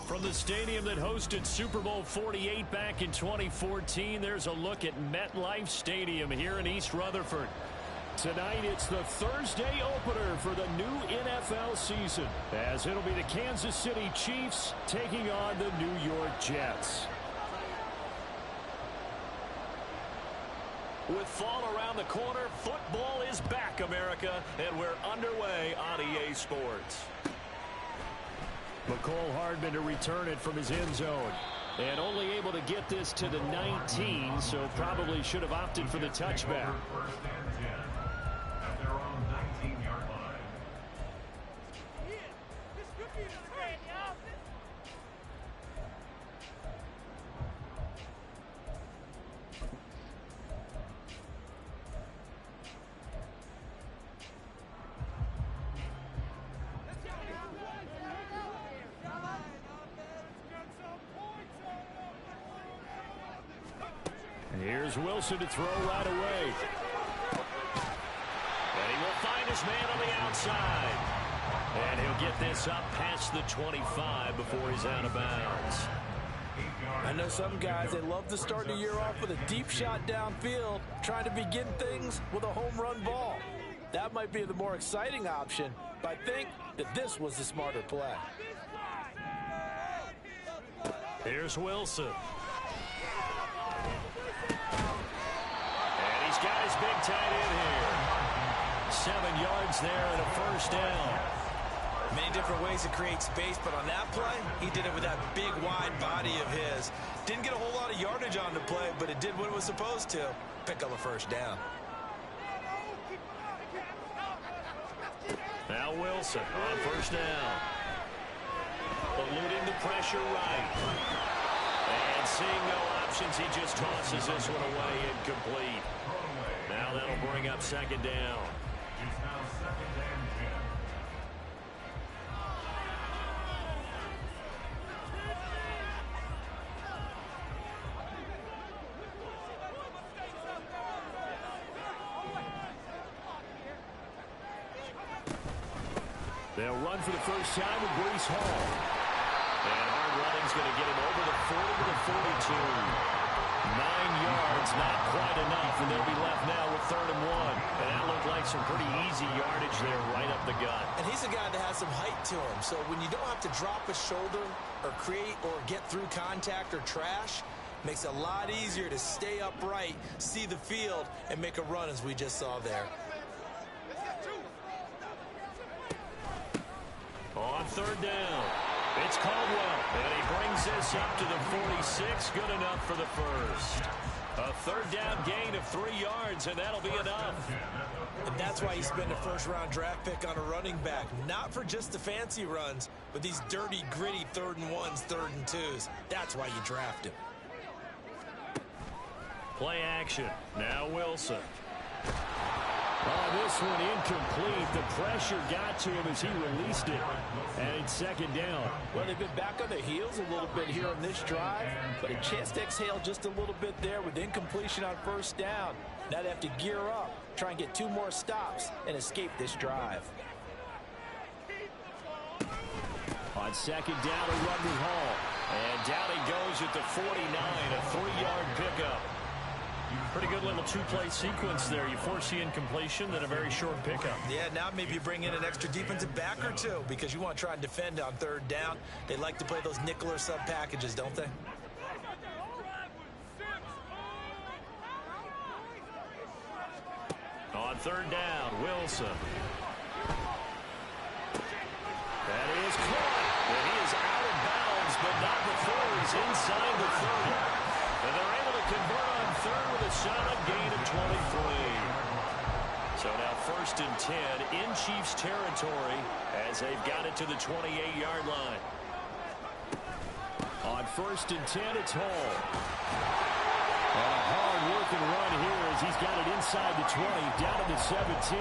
From the stadium that hosted Super Bowl 48 back in 2014, there's a look at MetLife Stadium here in East Rutherford. Tonight, it's the Thursday opener for the new NFL season, as it'll be the Kansas City Chiefs taking on the New York Jets. With fall around the corner, football is back, America, and we're underway on EA Sports. McCole Hardman to return it from his end zone. And only able to get this to the 19, so probably should have opted for the touchback. Here's Wilson to throw right away. And he will find his man on the outside. And he'll get this up past the 25 before he's out of bounds. I know some guys, they love to start the year off with a deep shot downfield, trying to begin things with a home run ball. That might be the more exciting option, but I think that this was the smarter play. Here's Wilson. Got his big tight end here. 7 yards there and a first down. Many different ways to create space, but on that play, he did it with that big, wide body of his. Didn't get a whole lot of yardage on the play, but it did what it was supposed to. Pick up a first down. Now Wilson on first down. Eluding the pressure right. And seeing no options, he just tosses this one away incomplete. Now that'll bring up second down. They'll run for the first time with Breece Hall. And hard running's going to get him over the 40 to the 42. 9 yards, not quite enough, and they'll be left now with 3rd and 1. And that looked like some pretty easy yardage there right up the gut. And he's a guy that has some height to him, so when you don't have to drop a shoulder or create or get through contact or trash, makes it a lot easier to stay upright, see the field, and make a run as we just saw there. On 3rd down, it's Caldwell, and he brings this up to the 46, good enough for the first. A 3rd down gain of 3 yards, and that'll be enough. And that's why you spend a first-round draft pick on a running back, not for just the fancy runs, but these dirty, gritty 3rd and 1s, 3rd and 2s. That's why you draft him. Play action. Now Wilson. Oh, this one incomplete. The pressure got to him as he released it. And it's 2nd down. Well, they've been back on their heels a little bit here on this drive, but a chance to exhale just a little bit there with incompletion on 1st down. Now they have to gear up, try and get 2 more stops, and escape this drive. On 2nd down, a run with Hall. And down he goes at the 49, a 3-yard pickup. Pretty good little 2-play sequence there. You force the incompletion, then a very short pickup. Yeah, now maybe you bring in an extra defensive back or 2 because you want to try and defend on 3rd down. They like to play those nickel or sub packages, don't they? On 3rd down, Wilson. That is caught. And he is out of bounds, but not before he's inside the 30. And they're able to convert on 3rd with a solid gain of 23. So now 1st and 10 in Chiefs territory as they've got it to the 28-yard line. On 1st and 10, it's Hall. And a hard-working run here as he's got it inside the 20, down to the 17.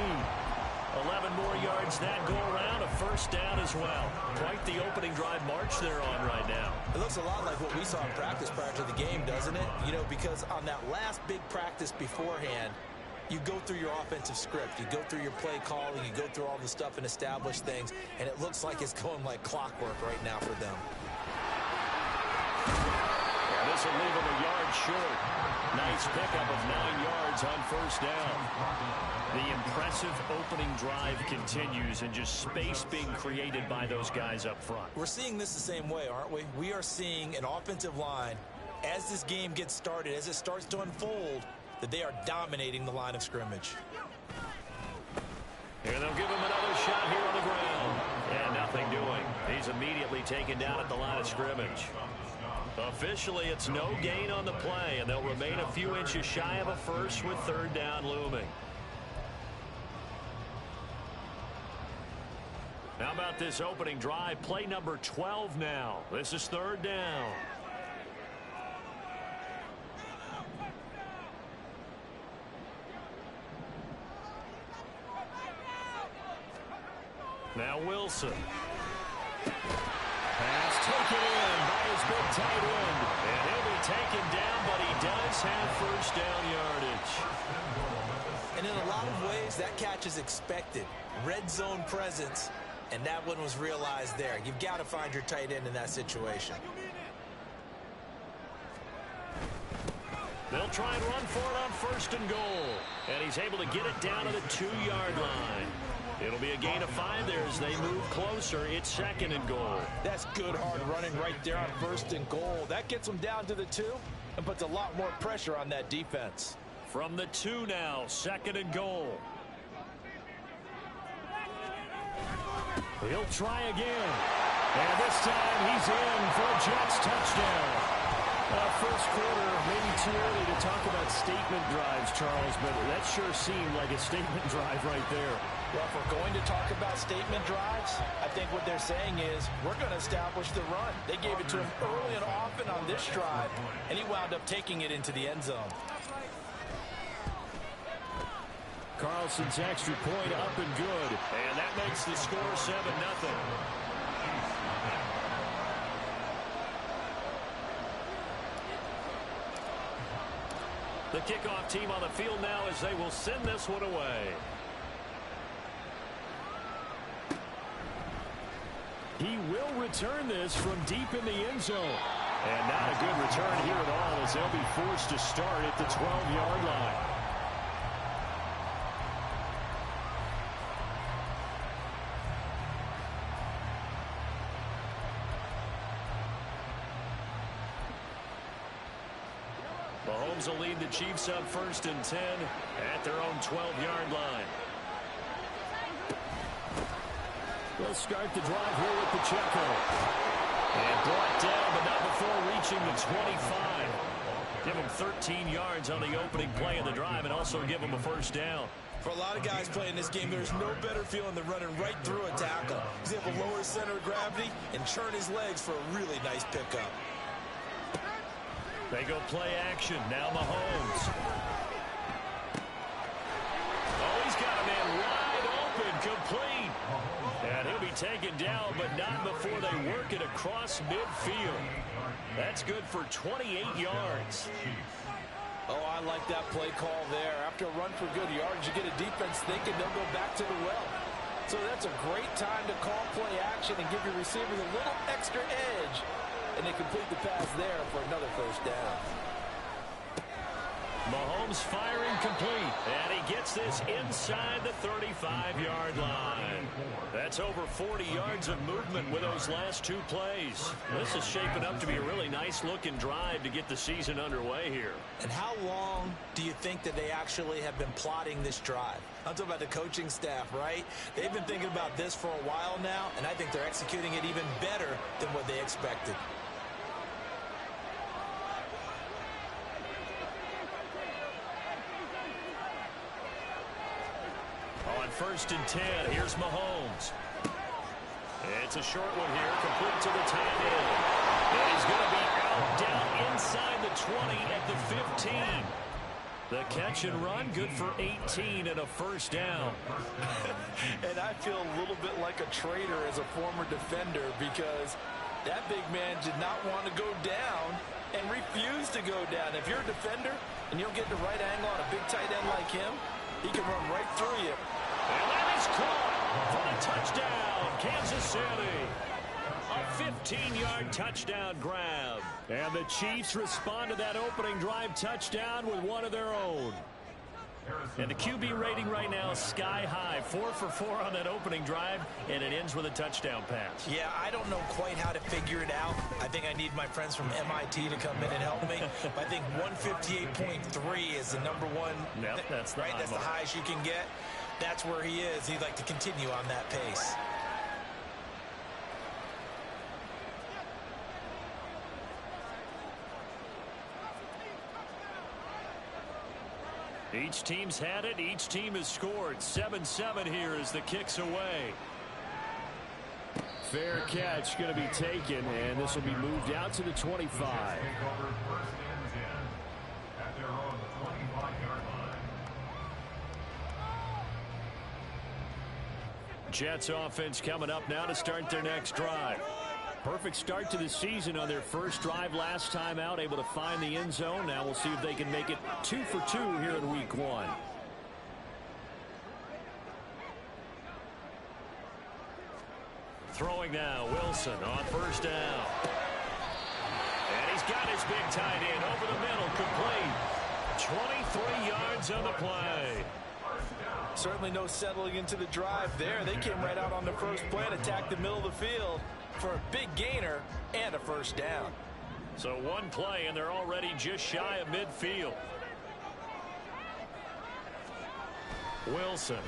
11 more yards that go around, a 1st down as well. Quite the opening drive march they're on right now. It looks a lot like what we saw in practice prior to the game, doesn't it? You know, because on that last big practice beforehand, you go through your offensive script, you go through your play calling, you go through all the stuff and establish things, and it looks like it's going like clockwork right now for them. And this will leave him a yard short. Nice pickup of 9 yards on first down. The impressive opening drive continues, and just space being created by those guys up front. We're seeing this the same way, aren't we? We are seeing an offensive line, as this game gets started, as it starts to unfold, that they are dominating the line of scrimmage. Here they'll give him another shot here on the ground. And nothing doing. He's immediately taken down at the line of scrimmage. Officially, it's no gain on the play, and they'll remain a few inches shy of a first with third down looming. How about this opening drive? Play number 12 now. This is third down. Now Wilson. Pass taken in by his big tight end. And he'll be taken down, but he does have first down yardage. And in a lot of ways, that catch is expected. Red zone presence, and that one was realized there. You've got to find your tight end in that situation. They'll try and run for it on first and goal. And he's able to get it down to the 2-yard line. It'll be a gain of 5 there as they move closer. It's second and goal. That's good hard running right there on first and goal. That gets them down to the 2 and puts a lot more pressure on that defense. From the 2 now, second and goal. He'll try again. And this time he's in for a Jets touchdown. First quarter, maybe too early to talk about statement drives, Charles, but that sure seemed like a statement drive right there. Well, if we're going to talk about statement drives, I think what they're saying is we're going to establish the run. They gave it to him early and often on this drive, and he wound up taking it into the end zone. Carlson's extra point up and good, and that makes the score 7-0. The kickoff team on the field now as they will send this one away. He will return this from deep in the end zone. And not a good return here at all as they'll be forced to start at the 12-yard line. Mahomes will lead the Chiefs up first and 10 at their own 12-yard line. They'll start the drive here with Pacheco. And brought down, but not before reaching the 25. Give him 13 yards on the opening play of the drive and also give him a first down. For a lot of guys playing this game, there's no better feeling than running right through a tackle. He's able to lower his center of gravity and churn his legs for a really nice pickup. They go play action. Now Mahomes. Oh, he's got a man wide open, complete. And he'll be taken down, but not before they work it across midfield. That's good for 28 yards. Oh, I like that play call there. After a run for good yards, you get a defense thinking they'll go back to the well. So that's a great time to call play action and give your receivers a little extra edge. And they complete the pass there for another first down. Mahomes firing complete. And he gets this inside the 35-yard line. That's over 40 yards of movement with those last two plays. This is shaping up to be a really nice-looking drive to get the season underway here. And how long do you think that they actually have been plotting this drive? I'm talking about the coaching staff, right? They've been thinking about this for a while now, and I think they're executing it even better than what they expected. On first and 10, here's Mahomes. It's a short one here, complete to the tight end. And he's going to be out down inside the 20 at the 15. The catch and run, good for 18 and a first down. And I feel a little bit like a traitor as a former defender because that big man did not want to go down and refused to go down. If you're a defender and you'll get the right angle on a big tight end like him, he can run right through you. And that is caught for a touchdown, Kansas City. A A 15-yard touchdown grab. And the Chiefs respond to that opening drive touchdown with one of their own. And the QB rating right now is sky high. 4 for 4 on that opening drive, and it ends with a touchdown pass. Yeah, I don't know quite how to figure it out. I think I need my friends from MIT to come in and help me. But I think 158.3 is the number one. Yep, that's the right. high That's the mark. highest you can get. That's where he is. He'd like to continue on that pace. Each team's had it. Each team has scored. 7-7 here as the kick's away. Fair catch going to be taken, and this will be moved out to the 25. Jets offense coming up now to start their next drive. Perfect start to the season on their first drive last time out, able to find the end zone. Now we'll see if they can make it 2 for 2 here in week 1. Throwing now, Wilson on first down. And he's got his big tight end over the middle, complete. 23 yards on the play. Certainly no settling into the drive there. They came right out on the first play and attacked the middle of the field for a big gainer and a first down. So one play, and they're already just shy of midfield. Wilson.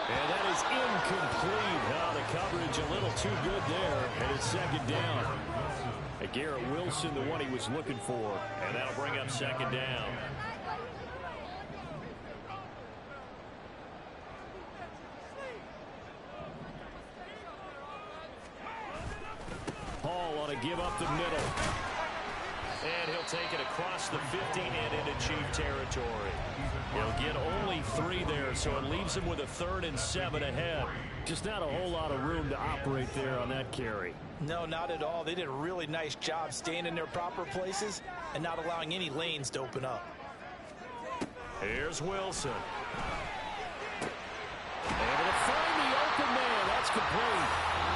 And that is incomplete. The coverage a little too good there, and it's second down. Garrett Wilson, the one he was looking for, and that'll bring up second down. Hall on a give up the middle. And he'll take it across the 15 and into Chief territory. He'll get only 3 there, so it leaves him with a 3rd and 7 ahead. Just not a whole lot of room to operate there on that carry. No, not at all. They did a really nice job staying in their proper places and not allowing any lanes to open up. Here's Wilson. Able to find the open man. That's complete.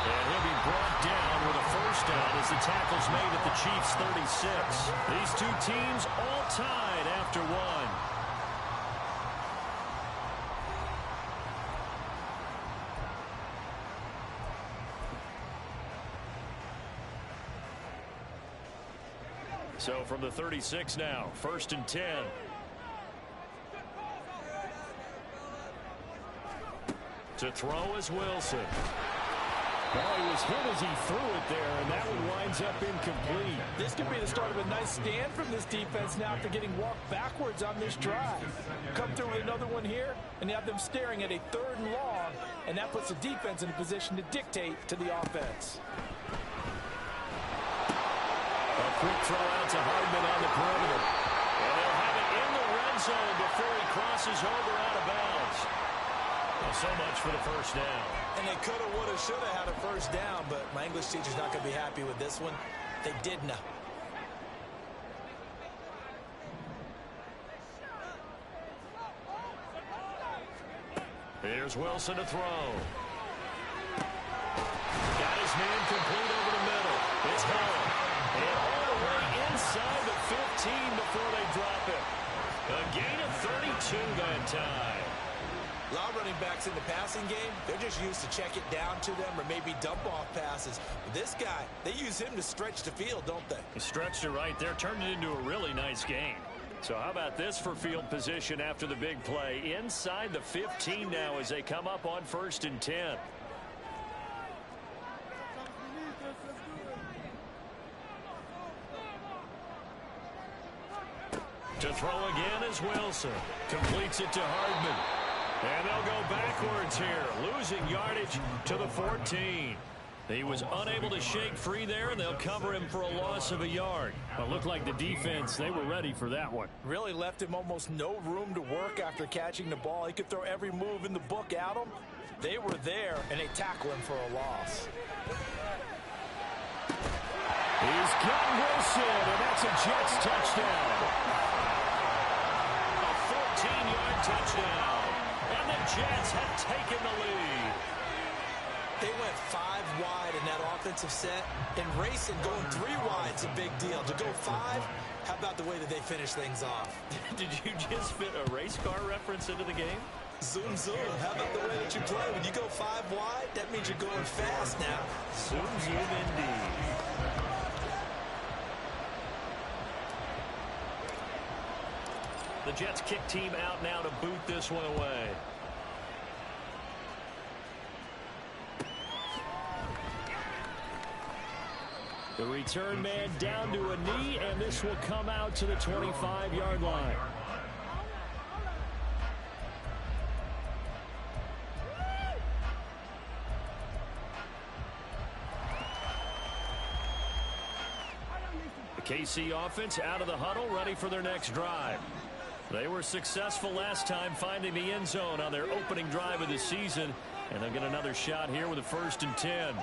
And he'll be brought down with a first down as the tackle's made at the Chiefs' 36. These two teams all tied after one. So from the 36 now, 1st and 10. To throw is Wilson. Well, he was hit as he threw it there, and that one winds up incomplete. This could be the start of a nice stand from this defense now after getting walked backwards on this drive. Come through with another one here, and you have them staring at a 3rd and long, and that puts the defense in a position to dictate to the offense. A quick throw out to Hardman on the perimeter. And they'll have it in the red zone before he crosses over out of bounds. Well, so much for the first down. And they could have, would have, should have had a first down, but my English teacher's not going to be happy with this one. They didn't. Here's Wilson to throw. Got his man complete over the middle. It's Hall. And all the way inside the 15 before they drop it. A gain of 32 that time. A lot of running backs in the passing game, they're just used to check it down to them or maybe dump off passes. But this guy, they use him to stretch the field, don't they? He stretched it right there, turned it into a really nice game. So how about this for field position after the big play? Inside the 15 now as they come up on 1st and 10. To throw again is Wilson. Completes it to Hardman. And they'll go backwards here, losing yardage to the 14. He was unable to shake free there, and they'll cover him for a loss of a yard. Well, it looked like the defense, they were ready for that one. Really left him almost no room to work after catching the ball. He could throw every move in the book at him. They were there, and they tackle him for a loss. He's got Wilson, and that's a Jets touchdown. A 14-yard touchdown. And the Jets have taken the lead. They went 5 wide in that offensive set, and racing going 3 wide is a big deal. To go 5, how about the way that they finish things off? Did you just fit a race car reference into the game? Zoom, zoom. How about the way that you play? When you go 5 wide, that means you're going fast now. Zoom, zoom indeed. The Jets kick team out now to boot this one away. The return man down to a knee, and this will come out to the 25-yard line. The KC offense out of the huddle, ready for their next drive. They were successful last time finding the end zone on their opening drive of the season, and they'll get another shot here with a 1st and 10.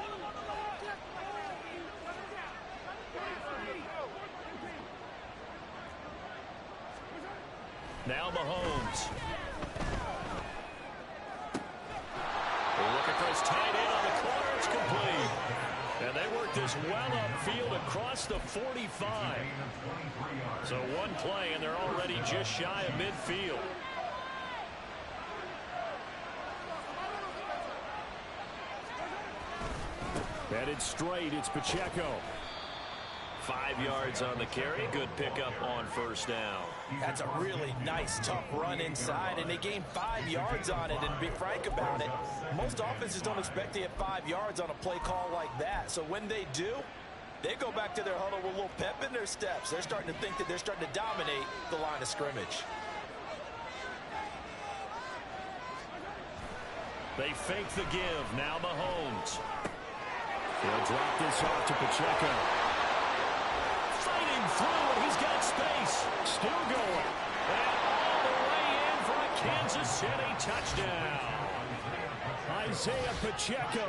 Now Mahomes. They're looking for his tight end on the corner. It's complete. And they work this well upfield across the 45. So one play, and they're already just shy of midfield. Headed straight, it's Pacheco. 5 yards on the carry. Good pickup on 1st down. That's a really nice, tough run inside, and they gained 5 yards on it. And to be frank about it, most offenses don't expect to get 5 yards on a play call like that. So when they do, they go back to their huddle with a little pep in their steps. They're starting to think that they're starting to dominate the line of scrimmage. They fake the give. Now Mahomes. They'll drop this off to Pacheco. Fighting through, and he's got space. Still going. And all the way in for a Kansas City touchdown. Isaiah Pacheco,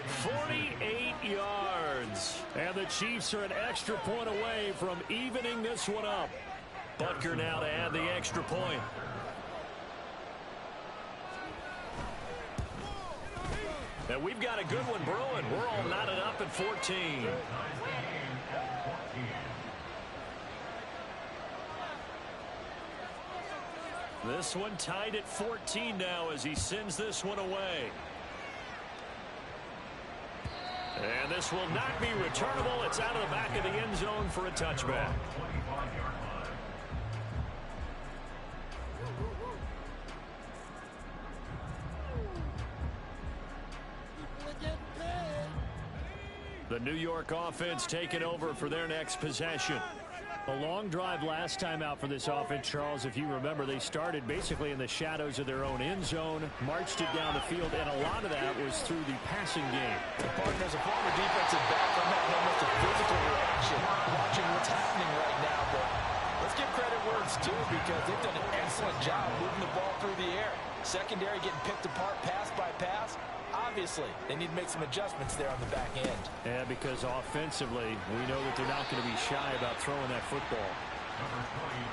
48 yards. And the Chiefs are an extra point away from evening this one up. Butker now to add the extra point. And we've got a good one brewing. We're all knotted up at 14. This one tied at 14 now as he sends this one away. And this will not be returnable. It's out of the back of the end zone for a touchback. The New York offense taking over for their next possession. A long drive last time out for this offense, Charles. If you remember, they started basically in the shadows of their own end zone, marched it down the field, and a lot of that was through the passing game. Partners, a former defensive back, I'm having almost a physical reaction watching what's happening right now. But let's give credit where it's due, because they've done an excellent job moving the ball through the air. Secondary getting picked apart pass by pass. Obviously, they need to make some adjustments there on the back end. Yeah, because offensively, we know that they're not going to be shy about throwing that football.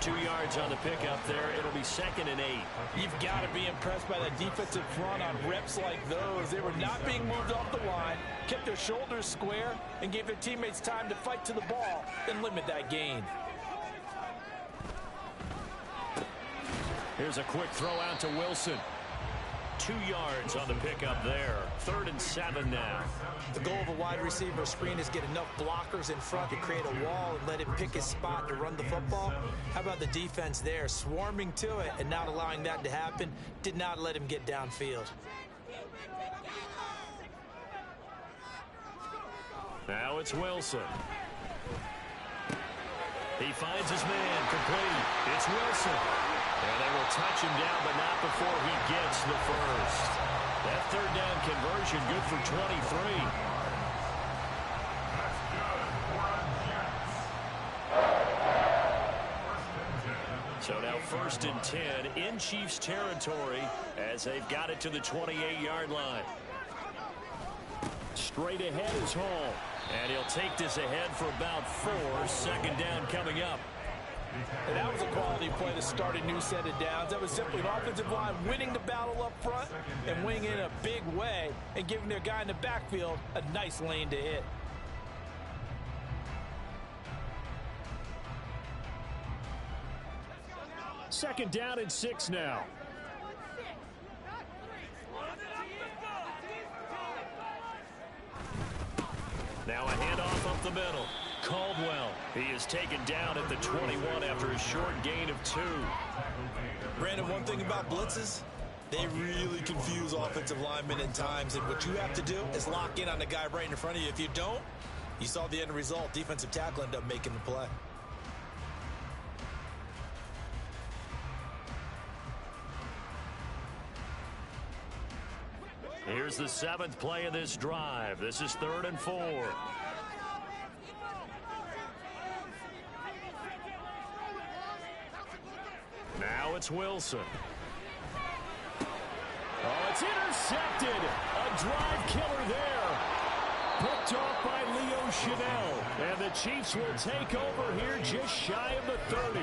2 yards on the pickup there. It'll be 2nd and 8. You've got to be impressed by the defensive front on reps like those. They were not being moved off the line, kept their shoulders square, and gave their teammates time to fight to the ball and limit that gain. Here's a quick throw out to Wilson. 2 yards on the pickup there. 3rd and 7 now. The goal of a wide receiver screen is get enough blockers in front to create a wall and let him pick his spot to run the football. How about the defense there, swarming to it and not allowing that to happen? Did not let him get downfield. Now it's Wilson. He finds his man, complete. It's Wilson. And they will touch him down, but not before he gets the first. That 3rd down conversion good for 23. So now 1st and 10 in Chiefs territory as they've got it to the 28-yard line. Straight ahead is Hall. And he'll take this ahead for about 4. 2nd down coming up. And that was a quality play to start a new set of downs. That was simply an offensive line winning the battle up front and winning in a big way and giving their guy in the backfield a nice lane to hit. Second down and 6 now. Now a handoff up the middle. Caldwell. He is taken down at the 21 after a short gain of 2. Brandon, one thing about blitzes, they really confuse offensive linemen in times, and what you have to do is lock in on the guy right in front of you. If you don't, you saw the end result. Defensive tackle ended up making the play. Here's the 7th play of this drive. This is 3rd and 4. Now it's Wilson. Oh, it's intercepted. A drive killer there. Picked off by Leo Chanel. And the Chiefs will take over here just shy of the 30.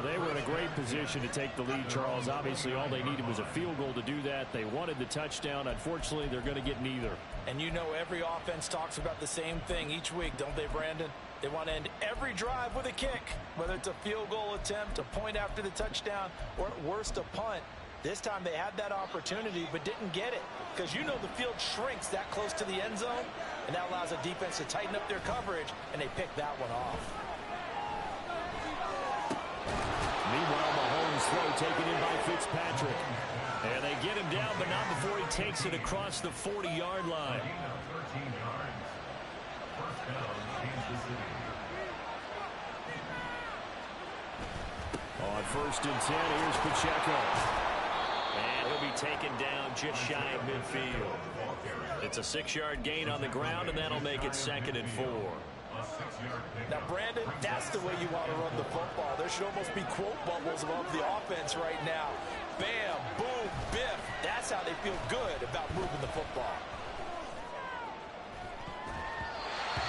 They were in a great position to take the lead, Charles. Obviously, all they needed was a field goal to do that. They wanted the touchdown. Unfortunately, they're going to get neither. And you know every offense talks about the same thing each week, don't they, Brandon? They want to end every drive with a kick, whether it's a field goal attempt, a point after the touchdown, or at worst a punt. This time they had that opportunity but didn't get it because you know the field shrinks that close to the end zone, and that allows a defense to tighten up their coverage, and they picked that one off. Meanwhile, Mahomes' throw taken in by Fitzpatrick. And they get him down, but not before he takes it across the 40-yard line. On 1st and 10, here's Pacheco. And he'll be taken down just shy of midfield. It's a 6-yard gain on the ground, and that'll make it 2nd and 4. Now, Brandon, that's the way you want to run the football. There should almost be quote bubbles above the offense right now. Bam, boom, biff. That's how they feel good about moving the football.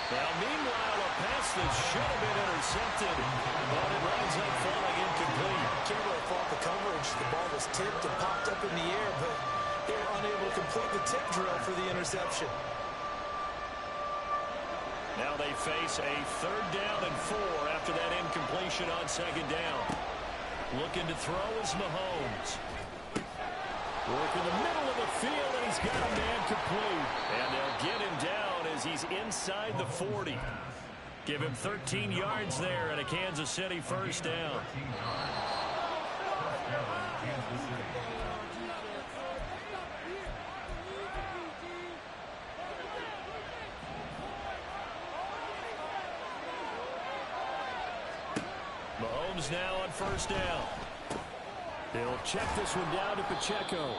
Now, meanwhile, a pass that should have been intercepted, but it winds up falling incomplete. Can't really fault the coverage. The ball was tipped and popped up in the air, but they were unable to complete the tip drill for the interception. Now they face a 3rd down and 4 after that incompletion on 2nd down. Looking to throw is Mahomes. Work in the middle of the field, and he's got a man complete. And they'll get him down as he's inside the 40. Give him 13 yards there and a Kansas City 1st down. Mahomes now on 1st down. They'll check this one down to Pacheco.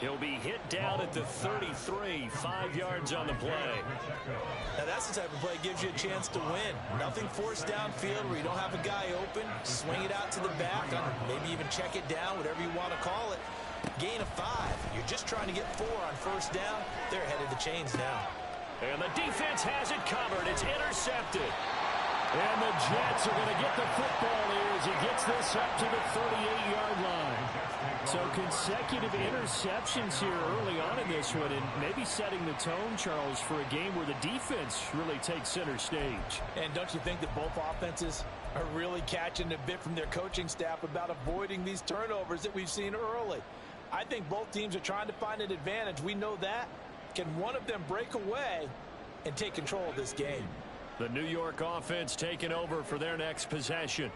He'll be hit down at the 33, 5 yards on the play. Now that's the type of play that gives you a chance to win. Nothing forced downfield where you don't have a guy open. Swing it out to the back, maybe even check it down, whatever you want to call it. Gain of 5. You're just trying to get 4 on 1st down. They're ahead of the chains now. And the defense has it covered. It's intercepted. And the Jets are going to get the football here as he gets this up to the 38-yard line. So consecutive interceptions here early on in this one, and maybe setting the tone, Charles, for a game where the defense really takes center stage. And don't you think that both offenses are really catching a bit from their coaching staff about avoiding these turnovers that we've seen early? I think both teams are trying to find an advantage. We know that. Can one of them break away and take control of this game? The New York offense taking over for their next possession.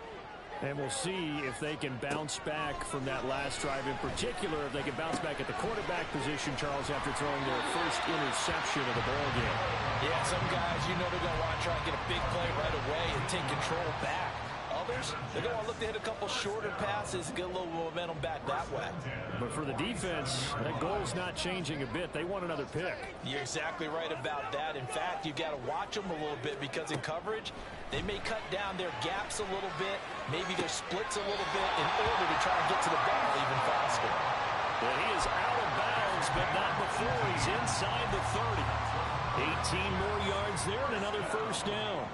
And we'll see if they can bounce back from that last drive. In particular, if they can bounce back at the quarterback position, Charles, after throwing their first interception of the ballgame. Yeah, some guys, you know they're going to want to try and get a big play right away and take control back. Others, they're going to look to hit a couple shorter passes and get a little momentum back that way. But for the defense, that goal's not changing a bit. They want another pick. You're exactly right about that. In fact, you've got to watch them a little bit because in coverage, they may cut down their gaps a little bit, maybe their splits a little bit in order to try and get to the ball even faster. Well, he is out of bounds, but not before he's inside the 30. 18 more yards there and another 1st down.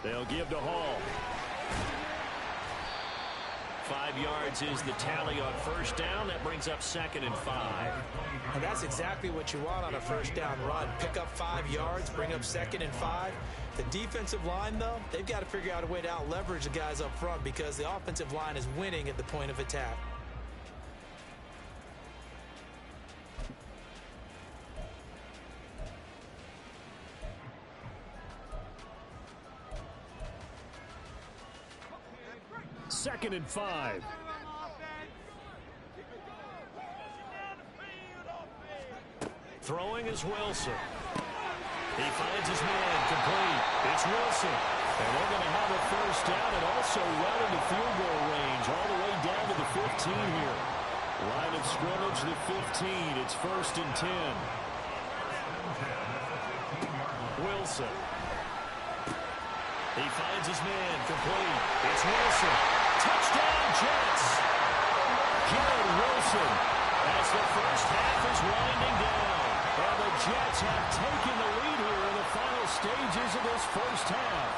They'll give to Hall. 5 yards is the tally on first down. That brings up 2nd and 5. And that's exactly what you want on a first down run. Pick up 5 yards, bring up 2nd and 5. The defensive line, though, they've got to figure out a way to out-leverage the guys up front because the offensive line is winning at the point of attack. Second and 5. Throwing is Wilson. He finds his man complete. It's Wilson. And they're going to have a first down and also well into field goal range all the way down to the 15 here. Line of scrimmage, the 15. It's 1st and 10. Wilson. He finds his man complete. It's Wilson. Touchdown, Jets. Garrett Wilson as the first half is winding down. And the Jets have taken the lead here in the final stages of this first half.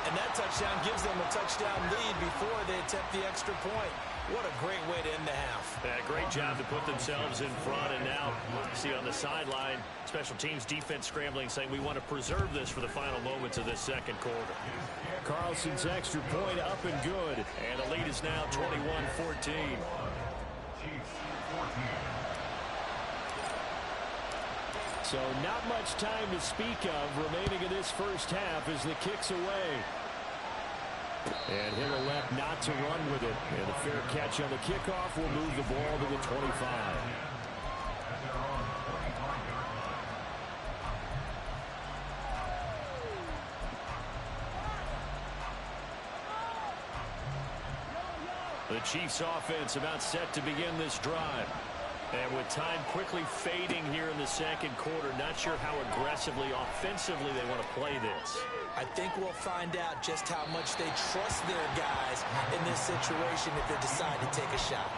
And that touchdown gives them a touchdown lead before they attempt the extra point. What a great way to end the half. Yeah, great job to put themselves in front. And now, see on the sideline, special teams defense scrambling, saying we want to preserve this for the final moments of this second quarter. Carlson's extra point up and good. And the lead is now 21-14. So not much time to speak of remaining in this first half as the kick's away. And he'll elect not to run with it. And a fair catch on the kickoff will move the ball to the 25. The Chiefs offense about set to begin this drive. And with time quickly fading here in the second quarter, not sure how aggressively, offensively they want to play this. I think we'll find out just how much they trust their guys in this situation if they decide to take a shot.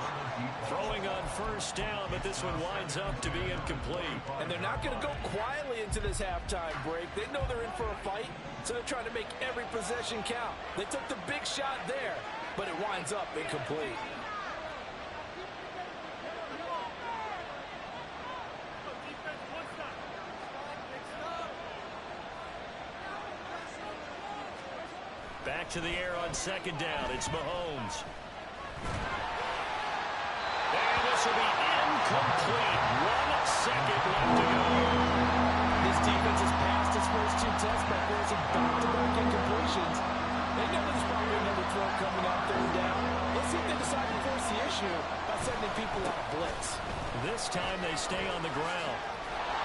Throwing on first down, but this one winds up to be incomplete. And they're not going to go quietly into this halftime break. They know they're in for a fight, so they're trying to make every possession count. They took the big shot there, but it winds up incomplete. Back to the air on second down. It's Mahomes. And this will be incomplete. 1 second left to go. This defense has passed its first 2 tests by forcing back-to-back incompletions. They know there's probably another throw coming on third down. Let's see if they decide to force the issue by sending people on a blitz. This time they stay on the ground.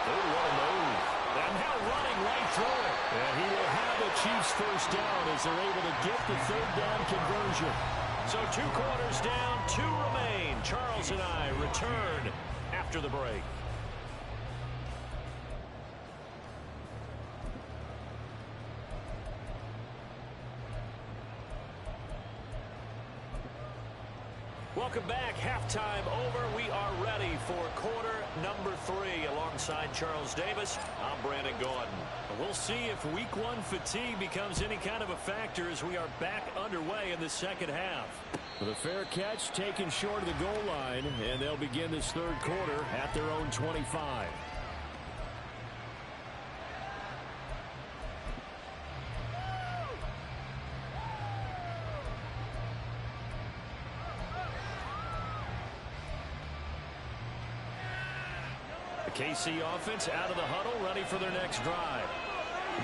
Oh, what a move. And now running right through it. And he will have the Chiefs first down as they're able to get the third down conversion. So 2 quarters down, 2 remain. Charles and I return after the break. Welcome back. Halftime over. We are ready for quarter number 3. Alongside Charles Davis, I'm Brandon Gaudin. We'll see if week 1 fatigue becomes any kind of a factor as we are back underway in the second half. The fair catch taken short of the goal line, and they'll begin this third quarter at their own 25. KC offense out of the huddle, ready for their next drive.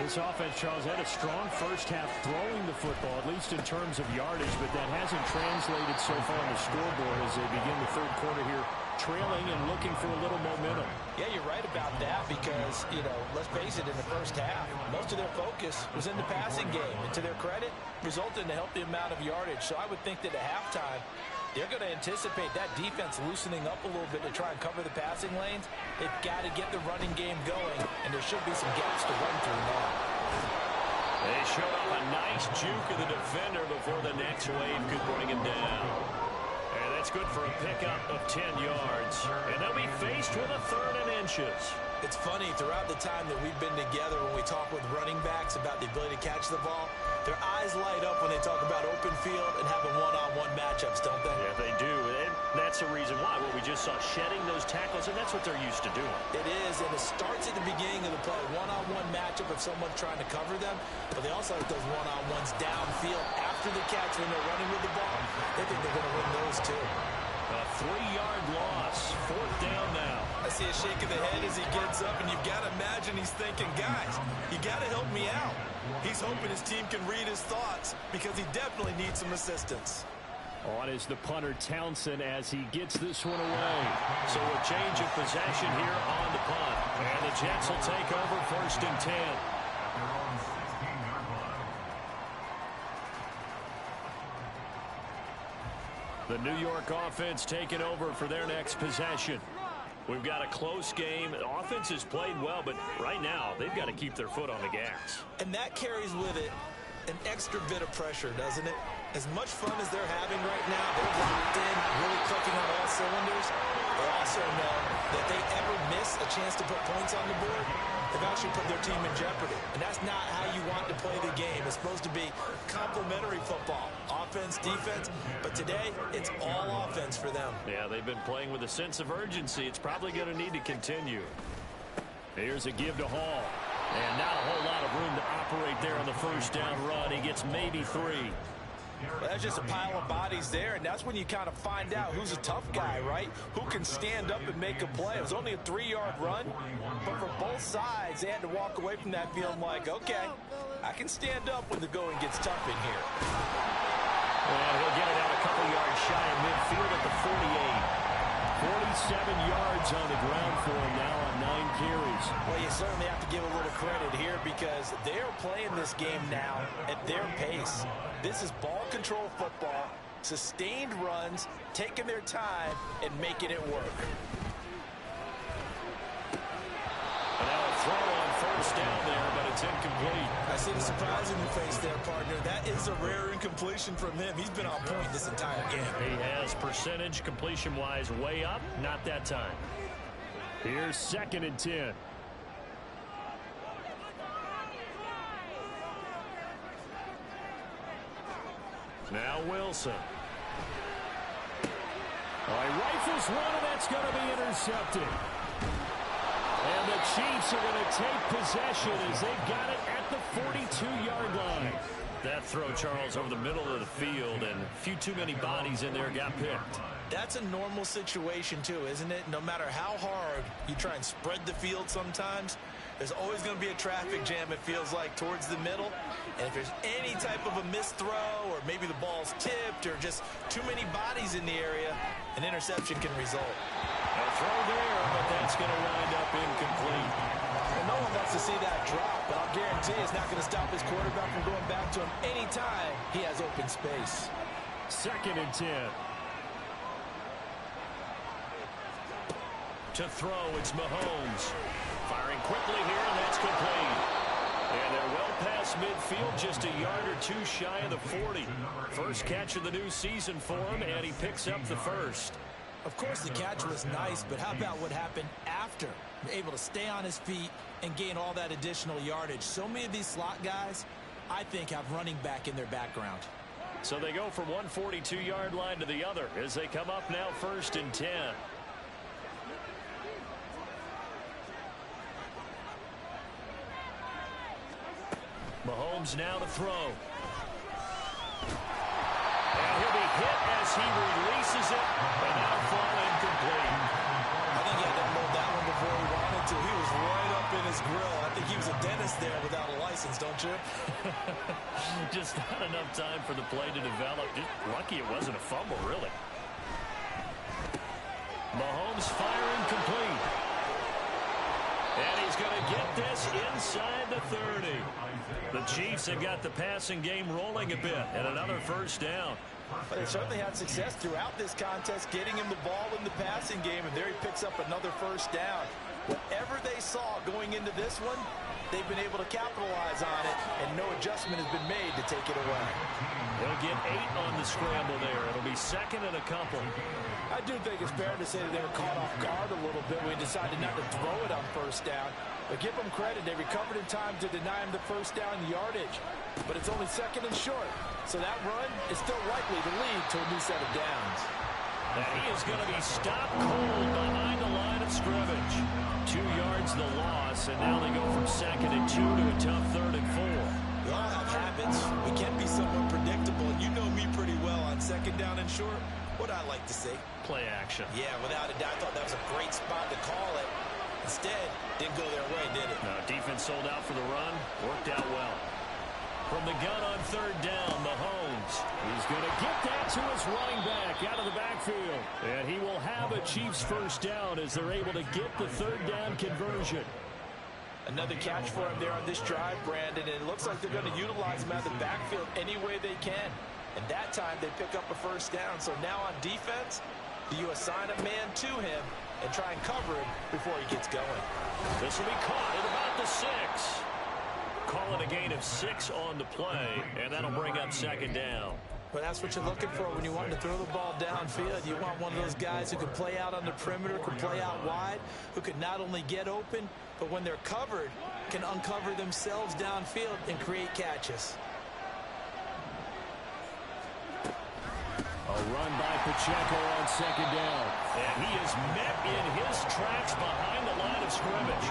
This offense, Charles, had a strong first half throwing the football, at least in terms of yardage, but that hasn't translated so far on the scoreboard as they begin the third quarter here, trailing and looking for a little momentum. Yeah, you're right about that because, let's face it, in the first half, most of their focus was in the passing game. And to their credit, resulted in a healthy amount of yardage. So I would think that at halftime, they're going to anticipate that defense loosening up a little bit to try and cover the passing lanes. They've got to get the running game going, and there should be some gaps to run through now. They showed off a nice juke of the defender before the next wave could bring him down. And that's good for a pickup of 10 yards. And they'll be faced with a 3rd and inches. It's funny, throughout the time that we've been together, when we talk with running backs about the ability to catch the ball, their eyes light up when they talk about open field and having one-on-one matchups, don't they? Yeah, they do. And that's the reason why. Well, we just saw shedding those tackles, and that's what they're used to doing. It is, and it starts at the beginning of the play. One-on-one matchup if someone's trying to cover them, but they also like those one-on-ones downfield after the catch when they're running with the ball. They think they're going to win those, too. A 3-yard loss. 4th down now. I see a shake of the head as he gets up, and you've got to imagine he's thinking, guys, you got to help me out. He's hoping his team can read his thoughts because he definitely needs some assistance. On is the punter, Townsend, as he gets this one away. So a change of possession here on the punt. And the Jets will take over 1st and 10. The New York offense taking over for their next possession. We've got a close game. The offense has played well, but right now they've got to keep their foot on the gas. And that carries with it an extra bit of pressure, doesn't it? As much fun as they're having right now, they're locked in, really clicking on all cylinders. They also know that they ever miss a chance to put points on the board, they've actually put their team in jeopardy. And that's not how you want to play the game. It's supposed to be complementary football, offense, defense. But today, it's all offense for them. Yeah, they've been playing with a sense of urgency. It's probably going to need to continue. Here's a give to Hall. And not a whole lot of room to operate there on the 1st down run. He gets maybe 3. Well, that's just a pile of bodies there, and that's when you kind of find out who's a tough guy, right? Who can stand up and make a play. It was only a 3-yard run, but for both sides, they had to walk away from that feeling like, okay, I can stand up when the going gets tough in here. Well, he'll get it out a couple yards shy of midfield at the 48. 47 yards on the ground for him now on 9 carries. Well, you certainly have to give a little credit here because they're playing this game now at their pace. This is ball control football, sustained runs, taking their time, and making it work. And now a throw on 1st down there, but it's incomplete. I see the surprise in your face there, partner. That is a rare incompletion from him. He's been on point this entire game. He has percentage completion-wise way up, not that time. Here's 2nd and 10. Now Wilson. All right, rifles one, and that's going to be intercepted. And the Chiefs are going to take possession as they've got it at the 42-yard line. That throw, Charles, over the middle of the field, and a few too many bodies in there got picked. That's a normal situation, too, isn't it? No matter how hard you try and spread the field sometimes, there's always going to be a traffic jam, it feels like, towards the middle. And if there's any type of a missed throw or maybe the ball's tipped or just too many bodies in the area, an interception can result. A throw there, but that's going to wind up incomplete. And no one wants to see that drop, but I'll guarantee it's not going to stop his quarterback from going back to him anytime he has open space. 2nd and 10. To throw, it's Mahomes. Firing quickly here, and that's complete. And they're well past midfield, just a yard or two shy of the 40. First catch of the new season for him, and he picks up the 1st. Of course, the catch was nice, but how about what happened after? Able to stay on his feet and gain all that additional yardage. So many of these slot guys, I think, have running back in their background. So they go from one 42-yard line to the other as they come up now 1st and 10. Mahomes now to throw. And he'll be hit as he releases it, and now fall incomplete. I think he had to load that one before he wanted to. He was right up in his grill. I think he was a dentist there without a license, don't you? Just not enough time for the play to develop. Just lucky it wasn't a fumble, really. Mahomes firing complete. And he's going to get this inside the 30. The Chiefs have got the passing game rolling a bit, and another 1st down. But they certainly had success throughout this contest, getting him the ball in the passing game, and there he picks up another 1st down. Whatever they saw going into this one, they've been able to capitalize on it, and no adjustment has been made to take it away. They'll get 8 on the scramble there. It'll be second and a couple. I do think it's fair to say that they were caught off guard a little bit when we decided not to throw it on first down. But give them credit. They recovered in time to deny him the first down yardage. But it's only second and short. So that run is still likely to lead to a new set of downs. And he is going to be stopped cold behind the line of scrimmage. 2 yards the loss, and now they go from second and 2 to a tough third and 4. We all have habits. We can be somewhat predictable. You know me pretty well on second down and short. What I like to say? Play action. Yeah, without a doubt, I thought that was a great spot to call it. Instead, didn't go their way, did it? No, defense sold out for the run. Worked out well. From the gun on third down, Mahomes. He's going to get that to his running back out of the backfield. And he will have a Chiefs first down as they're able to get the third down conversion. Another catch for him there on this drive, Brandon, and it looks like they're going to utilize him out of the backfield any way they can. And that time they pick up a first down. So now on defense, you assign a man to him and try and cover him before he gets going. This will be caught at about the 6. Call it a gain of 6 on the play, and that'll bring up second down. But that's what you're looking for when you want to throw the ball downfield. You want one of those guys who can play out on the perimeter, can play out wide, who can not only get open, but when they're covered, can uncover themselves downfield and create catches. A run by Pacheco on second down. And he is met in his tracks behind the line of scrimmage.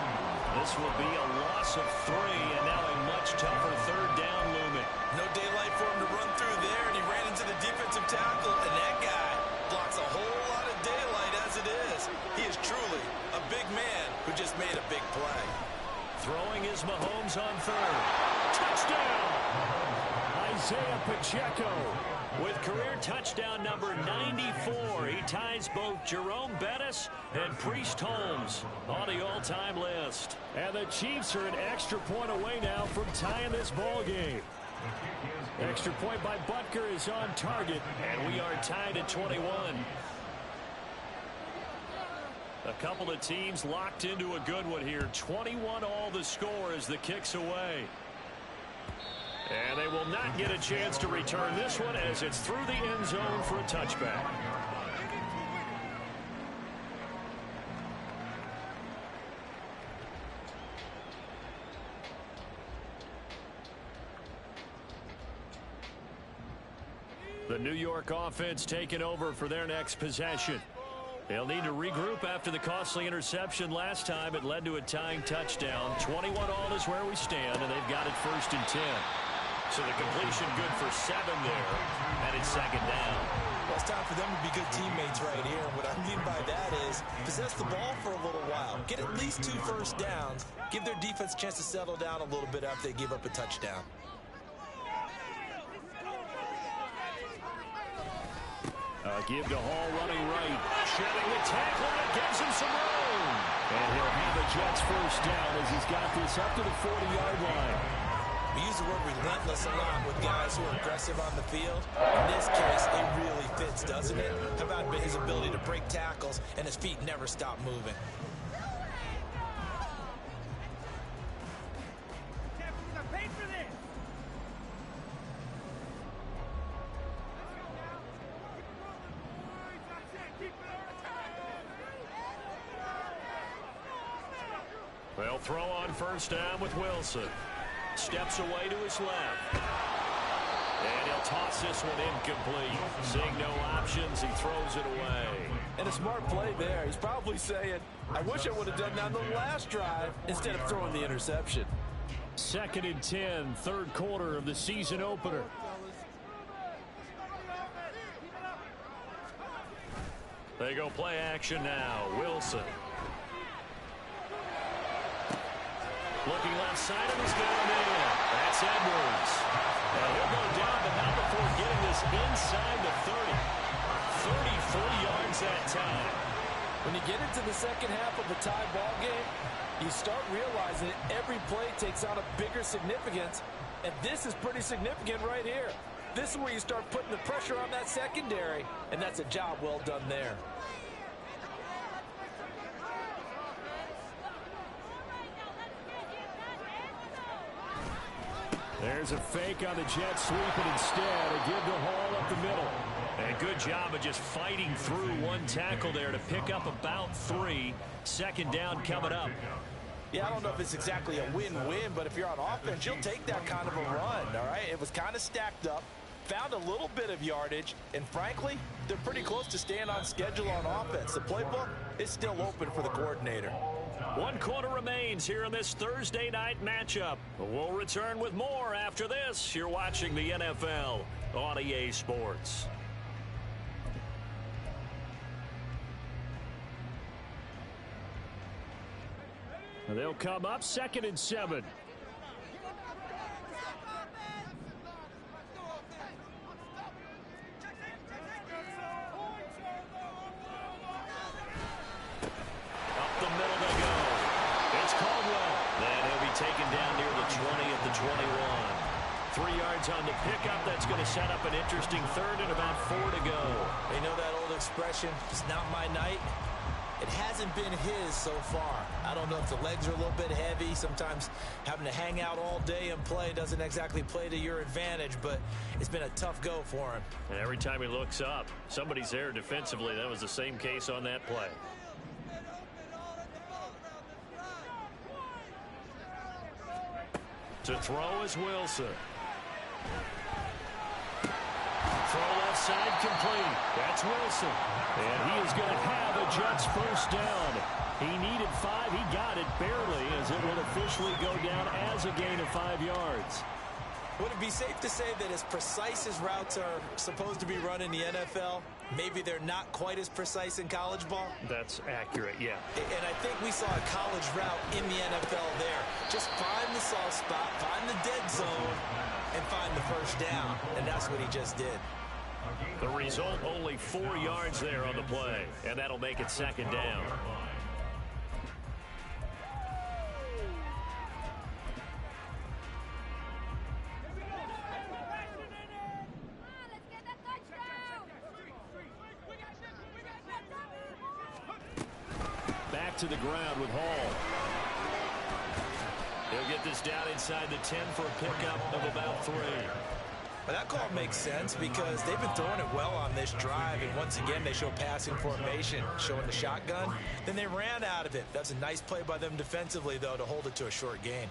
This will be a loss of 3, and now a much tougher third down looming. No daylight for him to run through there, and he ran into the defensive tackle, and that guy blocks a whole lot of daylight as it is. He is truly a big man who just made a big play. Throwing is Mahomes on third. Touchdown! Isaiah Pacheco with career touchdown number 94. He ties both Jerome Bettis and Priest Holmes on the all-time list. And the Chiefs are an extra point away now from tying this ball game. Extra point by Butker is on target, and we are tied at 21. A couple of teams locked into a good one here. 21 all the score as the kick's away. And they will not get a chance to return this one as it's through the end zone for a touchback. The New York offense taking over for their next possession. They'll need to regroup after the costly interception last time. It led to a tying touchdown. 21 all is where we stand, and they've got it first and 10. So the completion good for 7 there, and it's second down. Well, it's time for them to be good teammates right here. And what I mean by that is possess the ball for a little while. Get at least 2 first downs. Give their defense a chance to settle down a little bit after they give up a touchdown. Give to Hall running right. Shedding the tackle, and it gives him some room. And he'll have the Jets first down as he's got this up to the 40-yard line. We use the word relentless a lot with guys who are aggressive on the field. In this case, it really fits, doesn't it? How about his ability to break tackles and his feet never stop moving? They'll throw on first down with Wilson. Steps away to his left. And he'll toss this one incomplete. Seeing no options, he throws it away. And a smart play there. He's probably saying, I wish I would have done that on the last drive instead of throwing the interception. Second and 10, third quarter of the season opener. They go play action now. Wilson. Looking left side of his down in. That's Edwards. And he'll go down, but not before getting this inside the 30. 34 yards that time. When you get into the second half of a tie ball game, you start realizing that every play takes on a bigger significance, and this is pretty significant right here. This is where you start putting the pressure on that secondary, and that's a job well done there. There's a fake on the jet sweep, and instead a give to Hall up the middle. And good job of just fighting through one tackle there to pick up about 3. Second down coming up. Yeah, I don't know if it's exactly a win-win, but if you're on offense, you'll take that kind of a run, all right? It was kind of stacked up, found a little bit of yardage, and frankly, they're pretty close to staying on schedule on offense. The playbook is still open for the coordinator. 1 quarter remains here in this Thursday night matchup. We'll return with more after this. You're watching the NFL on EA Sports. They'll come up 2nd and 7. Up the middle they go. It's Caldwell. Then he'll be taken down near the 20 at the 21. 3 yards on the pickup. That's going to set up an interesting 3rd and about 4 to go. They know that old expression, it's not my night. It hasn't been his so far. I don't know if the legs are a little bit heavy. Sometimes having to hang out all day and play doesn't exactly play to your advantage, but it's been a tough go for him. And every time he looks up, somebody's there defensively. That was the same case on that play. To throw is Wilson. Throw left side complete. That's Wilson. And he is going to have a Jets first down. He needed 5. He got it barely, as it will officially go down as a gain of 5 yards. Would it be safe to say that as precise as routes are supposed to be run in the NFL, maybe they're not quite as precise in college ball? That's accurate, yeah. And I think we saw a college route in the NFL there. Just find the soft spot, find the dead zone, and find the first down. And that's what he just did. The result, only 4 yards there on the play, and that'll make it 2nd down. Back to the ground with Hall. He'll get this down inside the 10 for a pickup of about 3. Well, that call makes sense because they've been throwing it well on this drive, and once again they show passing formation, showing the shotgun. Then they ran out of it. That's a nice play by them defensively, though, to hold it to a short gain.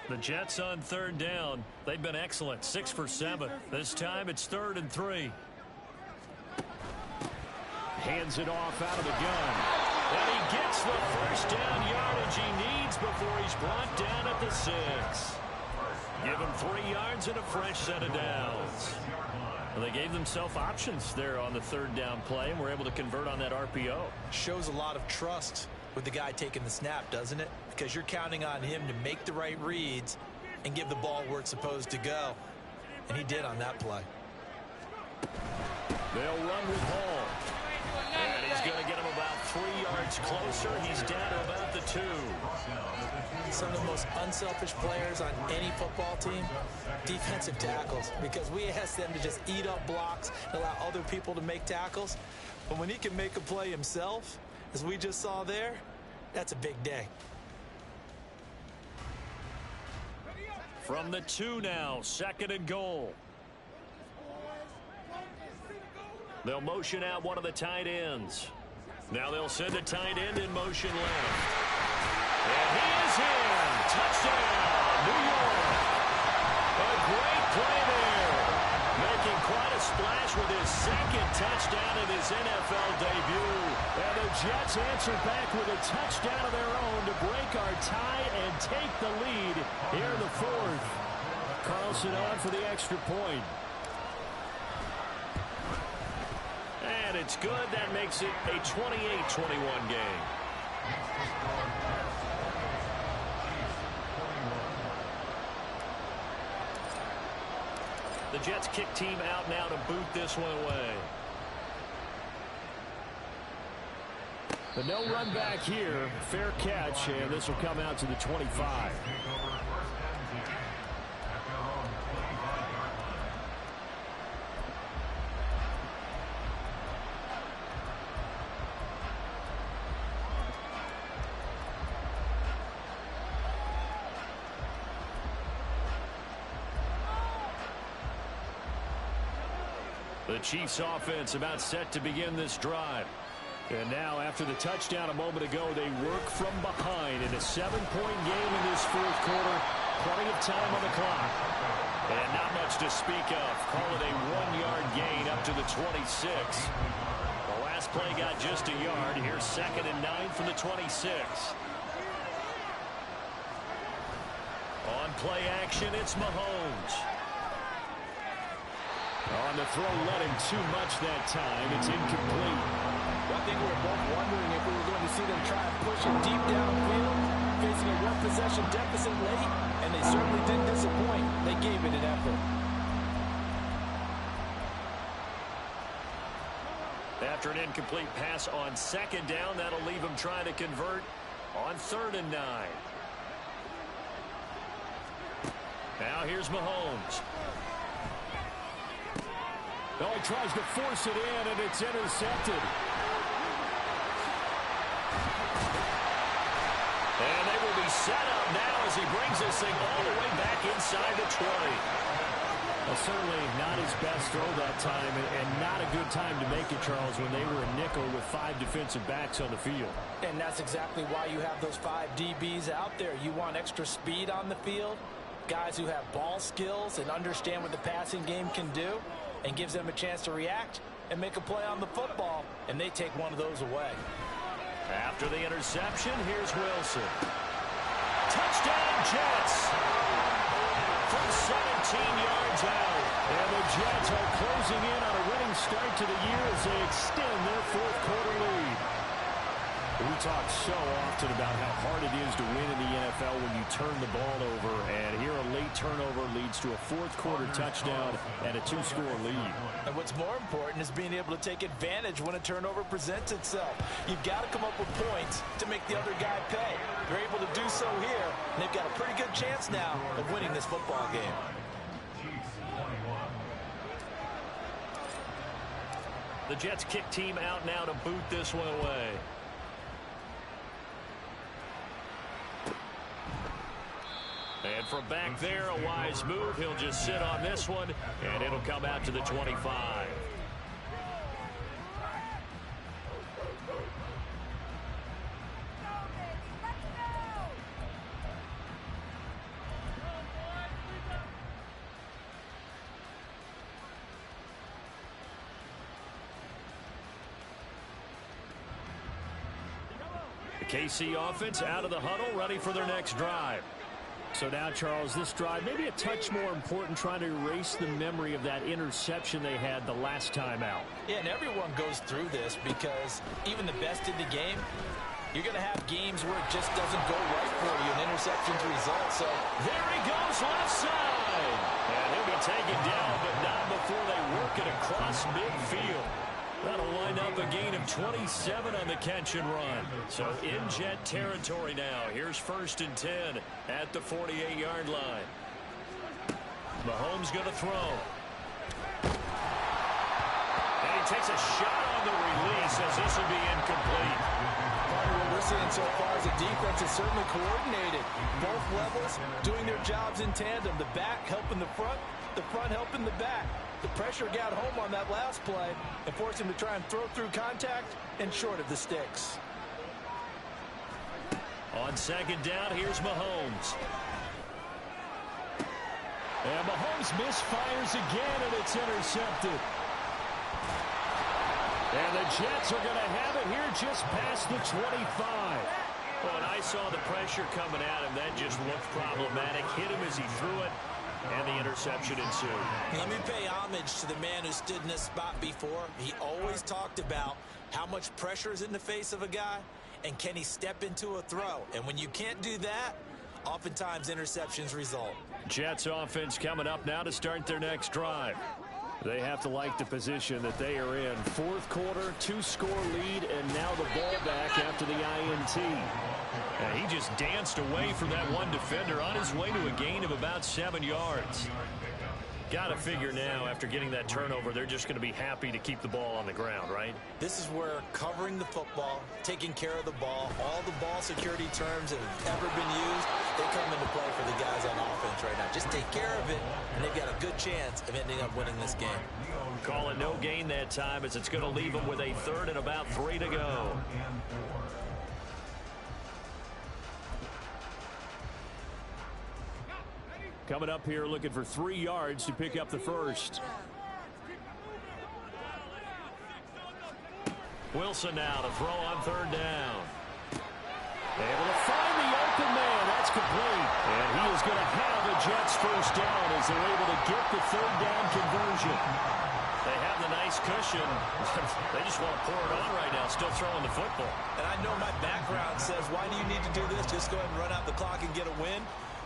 The Jets on 3rd down. They've been excellent, 6 for 7. This time it's 3rd and 3. Hands it off out of the gun. And he gets the first down yardage he needs before he's brought down at the 6. Give him 3 yards and a fresh set of downs. Well, they gave themselves options there on the 3rd down play and were able to convert on that RPO. Shows a lot of trust with the guy taking the snap, doesn't it? Because you're counting on him to make the right reads and give the ball where it's supposed to go. And he did on that play. They'll run with Hall. And he's going to get him about 3 yards closer. He's down to about the 2. Some of the most unselfish players on any football team, defensive tackles, because we ask them to just eat up blocks and allow other people to make tackles. But when he can make a play himself, as we just saw there, that's a big day. From the 2 now, 2nd and goal. They'll motion out one of the tight ends. Now they'll send a tight end in motion left. And he is in. Touchdown, New York. A great play there. Making quite a splash with his 2nd touchdown in his NFL debut. And the Jets answer back with a touchdown of their own to break our tie and take the lead here in the 4th. Carlson on for the extra point. And it's good. That makes it a 28-21 game. The Jets kick team out now to boot this one away. The no run back here. Fair catch, and this will come out to the 25. The Chiefs offense about set to begin this drive. And now after the touchdown a moment ago, they work from behind in a 7-point game in this fourth quarter. Plenty of time on the clock. And not much to speak of. Call it a 1-yard gain up to the 26. The last play got just a yard. Here's 2nd and 9 from the 26. On play action, it's Mahomes. On the throw, led him too much that time. It's incomplete. Well, I think we were both wondering if we were going to see them try and push it deep downfield, facing a one-possession deficit late, and they certainly didn't disappoint. They gave it an effort. After an incomplete pass on 2nd down, that'll leave him trying to convert on 3rd and 9. Now here's Mahomes. Oh, he tries to force it in, and it's intercepted. And they will be set up now as he brings this thing all the way back inside the 20. Well, certainly not his best throw that time, and not a good time to make it, Charles, when they were a nickel with 5 defensive backs on the field. And that's exactly why you have those 5 DBs out there. You want extra speed on the field, guys who have ball skills and understand what the passing game can do, and gives them a chance to react and make a play on the football, and they take one of those away. After the interception, here's Wilson. Touchdown, Jets! From 17 yards out. And the Jets are closing in on a winning start to the year as they extend their fourth quarter lead. We talk so often about how hard it is to win in the NFL when you turn the ball over, and here a late turnover leads to a fourth quarter touchdown and a 2-score lead. And what's more important is being able to take advantage when a turnover presents itself. You've got to come up with points to make the other guy pay. They're able to do so here, and they've got a pretty good chance now of winning this football game. The Jets kick team out now to boot this one away. And from back there, a wise move. He'll just sit on this one, and it'll come out to the 25. The KC offense out of the huddle, ready for their next drive. So now, Charles, this drive maybe a touch more important, trying to erase the memory of that interception they had the last time out. Yeah, and everyone goes through this because even the best in the game, you're going to have games where it just doesn't go right for you, an interception's result. So there he goes, left side. And he'll be taken down, but not before they work it across midfield. That'll wind up a gain of 27 on the catch and run. So in Jet territory now. Here's 1st and 10 at the 48-yard line. Mahomes going to throw. And he takes a shot on the release as this will be incomplete. Part of what we're seeing so far is the defense is certainly coordinated. Both levels doing their jobs in tandem. The back helping the front helping the back. The pressure got home on that last play and forced him to try and throw through contact and short of the sticks. On 2nd down, here's Mahomes. And Mahomes misfires again, and it's intercepted. And the Jets are going to have it here just past the 25. Well, and I saw the pressure coming at him. That just looked problematic. Hit him as he threw it. And the interception ensued. Let me pay homage to the man who stood in this spot before. He always talked about how much pressure is in the face of a guy and can he step into a throw. And when you can't do that, oftentimes interceptions result. Jets offense coming up now to start their next drive. They have to like the position that they are in. Fourth quarter, 2-score lead, and now the ball back after the INT. And he just danced away from that one defender on his way to a gain of about 7 yards. got to figure now, after getting that turnover, they're just going to be happy to keep the ball on the ground, right? This is where covering the football, taking care of the ball, all the ball security terms that have ever been used, they come into play for the guys on offense right now. Just take care of it, and they've got a good chance of ending up winning this game. Call it no gain that time, as it's going to leave them with a 3rd and about 3 to go. Coming up here, looking for 3 yards to pick up the first. Wilson now to throw on 3rd down. Able to find the open man. That's complete. And he is going to have a Jets first down as they're able to get the 3rd down conversion. They have the nice cushion. They just want to pour it on right now, still throwing the football. And I know my background says, why do you need to do this? Just go ahead and run out the clock and get a win.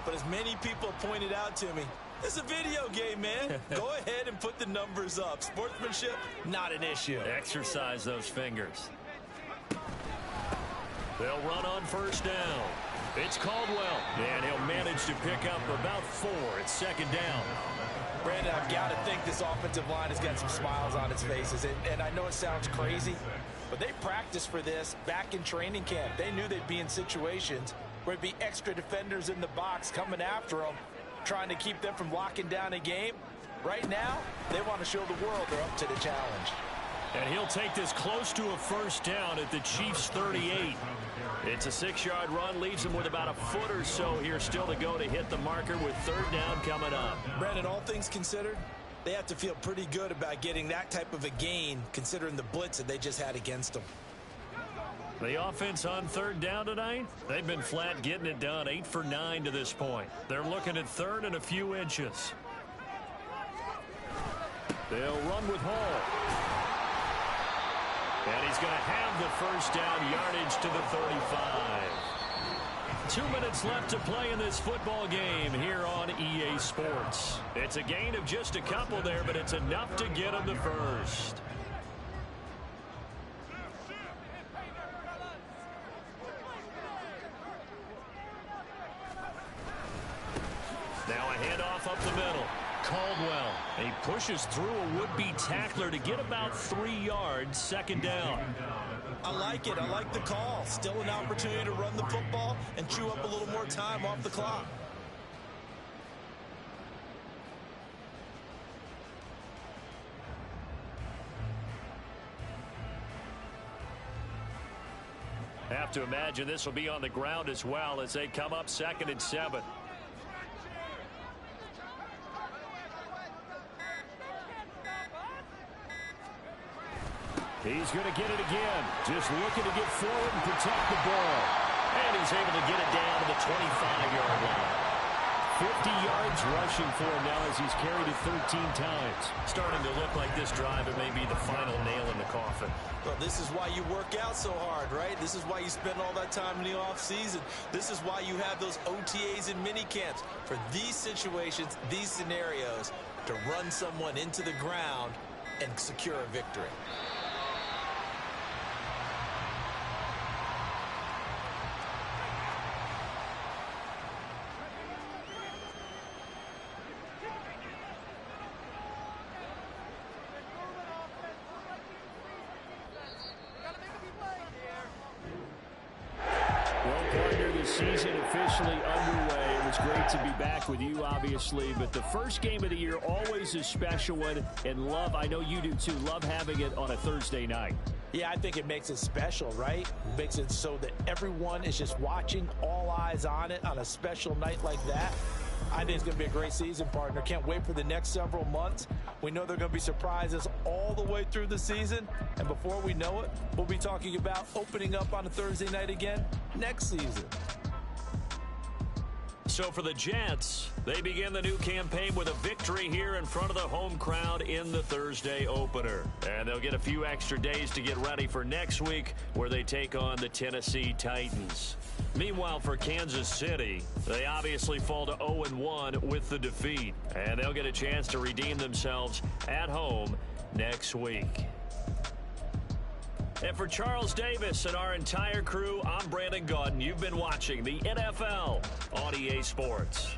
But as many people pointed out to me, it's a video game, man. Go ahead and put the numbers up. Sportsmanship, not an issue. Exercise those fingers. They'll run on 1st down. It's Caldwell. And he'll manage to pick up about 4. It's 2nd down. Brandon, I've got to think this offensive line has got some smiles on its faces. And I know it sounds crazy, but they practiced for this back in training camp. They knew they'd be in situations where it'd be extra defenders in the box coming after them, trying to keep them from locking down a game. Right now, they want to show the world they're up to the challenge. And he'll take this close to a 1st down at the Chiefs' 38. It's a 6-yard run, leaves them with about a foot or so here still to go to hit the marker with 3rd down coming up. Brandon, all things considered, they have to feel pretty good about getting that type of a gain, considering the blitz that they just had against them. The offense on 3rd down tonight, they've been flat getting it done, 8 for 9 to this point. They're looking at 3rd and a few inches. They'll run with Hall. And he's going to have the 1st down, yardage to the 35. 2 minutes left to play in this football game here on EA Sports. It's a gain of just a couple there, but it's enough to get him the first. Now a handoff up the middle. Caldwell. He pushes through a would-be tackler to get about 3 yards, 2nd down. I like it. I like the call. Still an opportunity to run the football and chew up a little more time off the clock. Have to imagine this will be on the ground as well as they come up 2nd and 7. He's going to get it again. Just looking to get forward and protect the ball. And he's able to get it down to the 25-yard line. 50 yards rushing for him now as he's carried it 13 times. Starting to look like this drive, it may be the final nail in the coffin. Well, this is why you work out so hard, right? This is why you spend all that time in the offseason. This is why you have those OTAs and mini camps. For these situations, these scenarios, to run someone into the ground and secure a victory. Season officially underway. It was great to be back with you, obviously, but the first game of the year always a special one, and love, I know you do too, love having it on a Thursday night. Yeah, I think it makes it special, right? It makes it so that everyone is just watching, all eyes on it on a special night like that. I think it's going to be a great season, partner. Can't wait for the next several months. We know there are going to be surprises all the way through the season. And before we know it, we'll be talking about opening up on a Thursday night again next season. So for the Jets, they begin the new campaign with a victory here in front of the home crowd in the Thursday opener. And they'll get a few extra days to get ready for next week, where they take on the Tennessee Titans. Meanwhile, for Kansas City, they obviously fall to 0-1 with the defeat. And they'll get a chance to redeem themselves at home next week. And for Charles Davis and our entire crew, I'm Brandon Gaudin. You've been watching the NFL on EA Sports.